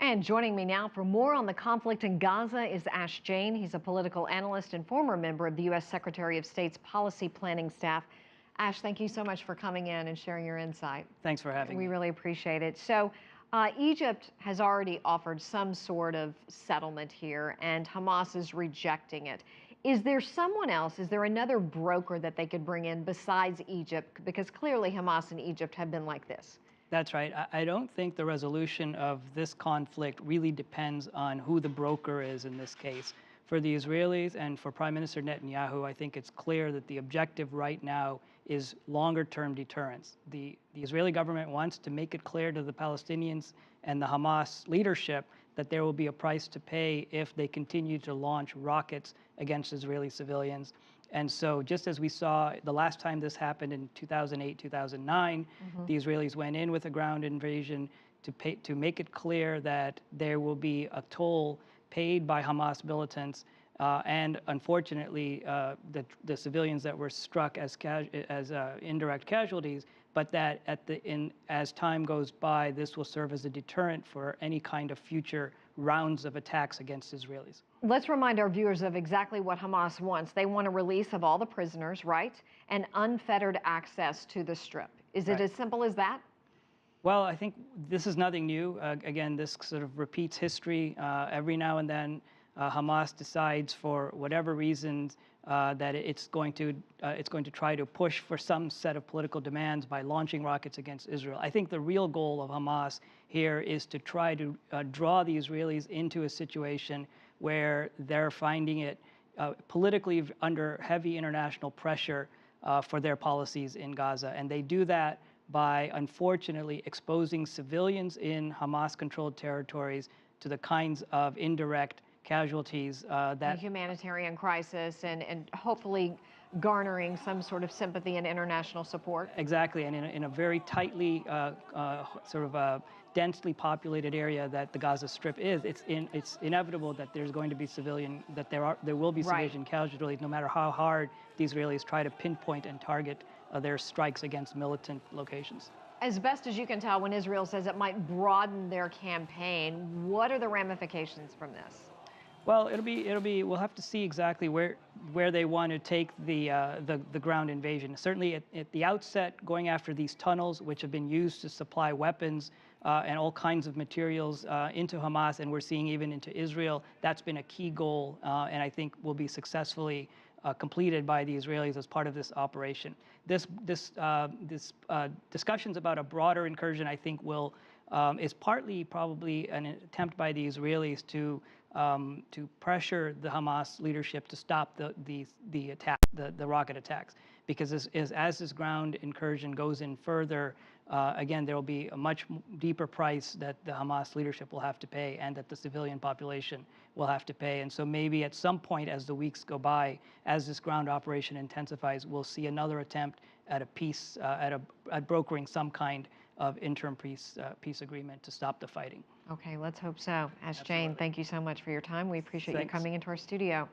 And joining me now for more on the conflict in Gaza is Jain. He's a political analyst and former member of the U.S. Secretary of State's policy planning staff. Thank you so much for coming in and sharing your insight. Thanks for having me. We really appreciate it. So, Egypt has already offered some sort of settlement here, and Hamas is rejecting it. Is there someone else? Is there another broker that they could bring in besides Egypt? Because clearly Hamas and Egypt have been like this. That's right. I don't think the resolution of this conflict really depends on who the broker is in this case. For the Israelis and for Prime Minister Netanyahu, I think it's clear that the objective right now is longer-term deterrence. The Israeli government wants to make it clear to the Palestinians and the Hamas leadership that there will be a price to pay if they continue to launch rockets against Israeli civilians. And so just as we saw the last time this happened in 2008, 2009, the Israelis went in with a ground invasion to make it clear that there will be a toll paid by Hamas militants and unfortunately the civilians that were struck as indirect casualties, but that as time goes by, this will serve as a deterrent for any kind of future rounds of attacks against Israelis. Let's remind our viewers of exactly what Hamas wants. They want a release of all the prisoners, right? And unfettered access to the Strip. Is it as simple as that? Well, I think this is nothing new. Again, this sort of repeats history. Every now and then, Hamas decides, for whatever reasons, that it's going to try to push for some set of political demands by launching rockets against Israel. I think the real goal of Hamas here is to try to draw the Israelis into a situation where they're finding it politically under heavy international pressure for their policies in Gaza, and they do that by, unfortunately, exposing civilians in Hamas-controlled territories to the kinds of indirect casualties that... A humanitarian crisis and hopefully garnering some sort of sympathy and international support. Exactly, and in a very tightly, densely populated area that the Gaza Strip is, it's inevitable that there's going to be there will be civilian casualties, no matter how hard the Israelis try to pinpoint and target their strikes against militant locations. As best as you can tell, when Israel says it might broaden their campaign, what are the ramifications from this? Well, we'll have to see exactly where they want to take the ground invasion. Certainly at the outset, going after these tunnels, which have been used to supply weapons and all kinds of materials into Hamas, and we're seeing even into Israel, that's been a key goal, and I think will be successfully completed by the Israelis as part of this operation. Discussions about a broader incursion, I think, is partly probably an attempt by the Israelis to pressure the Hamas leadership to stop the rocket attacks, because as this ground incursion goes in further, again, there will be a much deeper price that the Hamas leadership will have to pay and that the civilian population will have to pay. And so maybe at some point as the weeks go by, as this ground operation intensifies, we'll see another attempt at a peace, at brokering some kind of interim peace agreement to stop the fighting. Okay, let's hope so. Jain, thank you so much for your time. We appreciate you coming into our studio.